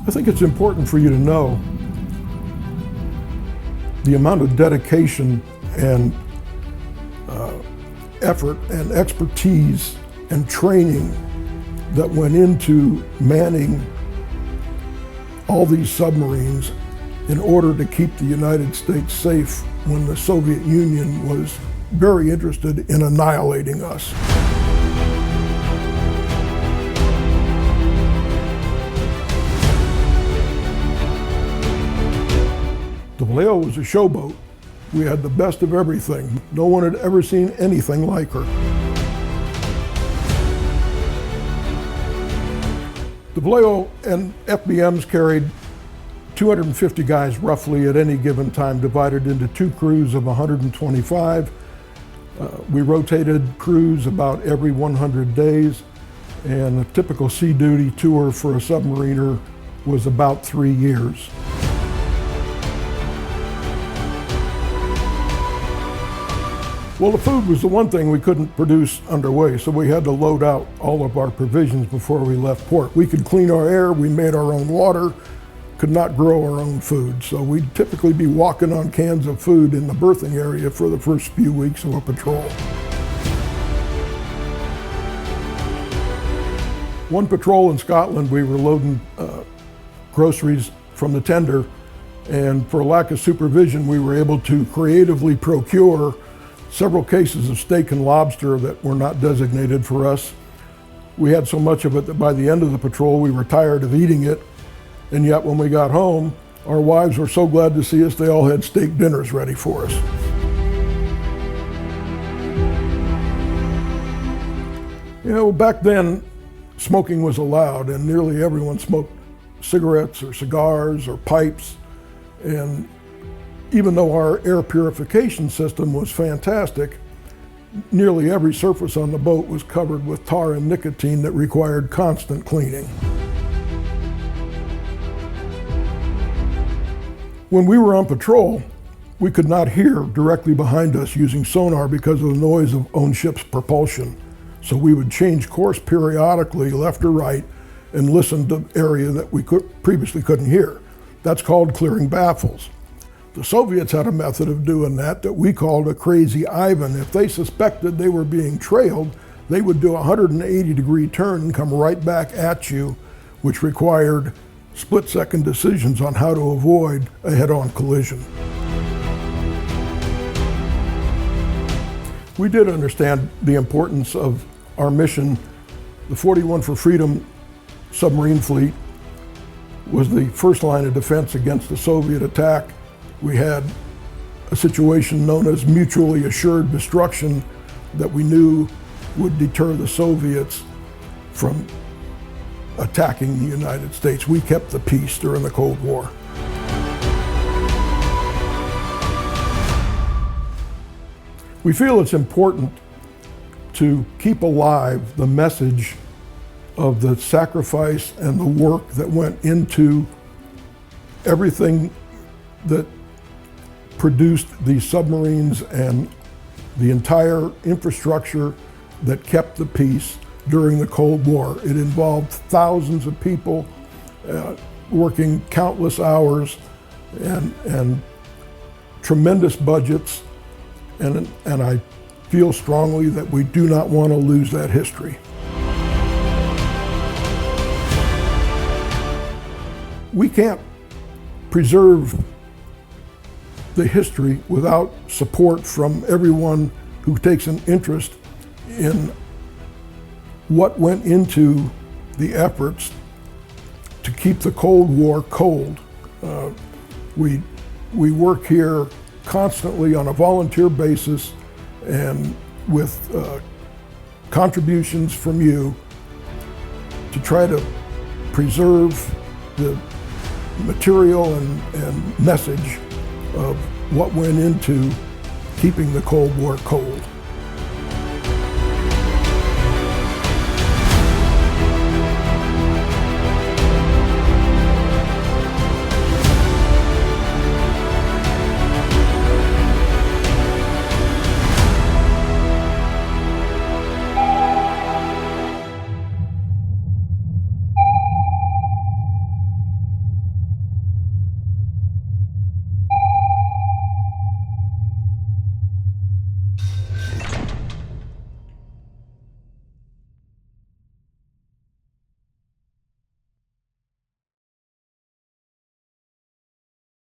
I think it's important for you to know the amount of dedication and effort and expertise and training that went into manning all these submarines in order to keep the United States safe when the Soviet Union was very interested in annihilating us. The Vallejo was a showboat. We had the best of everything. No one had ever seen anything like her. The Vallejo and FBMs carried 250 guys roughly at any given time, divided into two crews of 125. We rotated crews about every 100 days, and a typical sea duty tour for a submariner was about 3 years. Well, the food was the one thing we couldn't produce underway, so we had to load out all of our provisions before we left port. We could clean our air, we made our own water, could not grow our own food. So we'd typically be walking on cans of food in the berthing area for the first few weeks of a patrol. One patrol in Scotland, we were loading groceries from the tender, and for lack of supervision, we were able to creatively procure several cases of steak and lobster that were not designated for us. We had so much of it that by the end of the patrol, we were tired of eating it. And yet when we got home, our wives were so glad to see us, they all had steak dinners ready for us. You know, back then, smoking was allowed, and nearly everyone smoked cigarettes or cigars or pipes. And even though our air purification system was fantastic, nearly every surface on the boat was covered with tar and nicotine that required constant cleaning. When we were on patrol, we could not hear directly behind us using sonar because of the noise of own ship's propulsion. So we would change course periodically, left or right, and listen to area that we previously couldn't hear. That's called clearing baffles. The Soviets had a method of doing that we called a crazy Ivan. If they suspected they were being trailed, they would do a 180-degree turn and come right back at you, which required split-second decisions on how to avoid a head-on collision. We did understand the importance of our mission. The 41 for Freedom submarine fleet was the first line of defense against the Soviet attack. We had a situation known as mutually assured destruction that we knew would deter the Soviets from attacking the United States. We kept the peace during the Cold War. We feel it's important to keep alive the message of the sacrifice and the work that went into everything that produced these submarines and the entire infrastructure that kept the peace during the Cold War. It involved thousands of people working countless hours and tremendous budgets, and I feel strongly that we do not want to lose that history. We can't preserve the history without support from everyone who takes an interest in what went into the efforts to keep the Cold War cold. We work here constantly on a volunteer basis and with contributions from you to try to preserve the material and message of what went into keeping the Cold War cold.